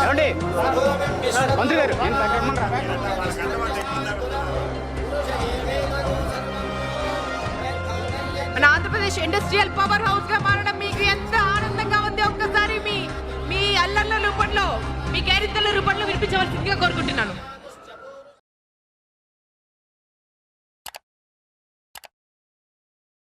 ఏమండి మంత్రి గారు మన ఆంధ్రప్రదేశ్ ఇండస్ట్రియల్ పవర్ హౌస్ గా మారడం మీకు ఎంత ఆనందంగా ఉంది? ఒక్కసారి మీ అల్లర్ల రూపంలో, మీ కేరింతల రూపంలో వినిపించవలసిందిగా కోరుకుంటున్నాను.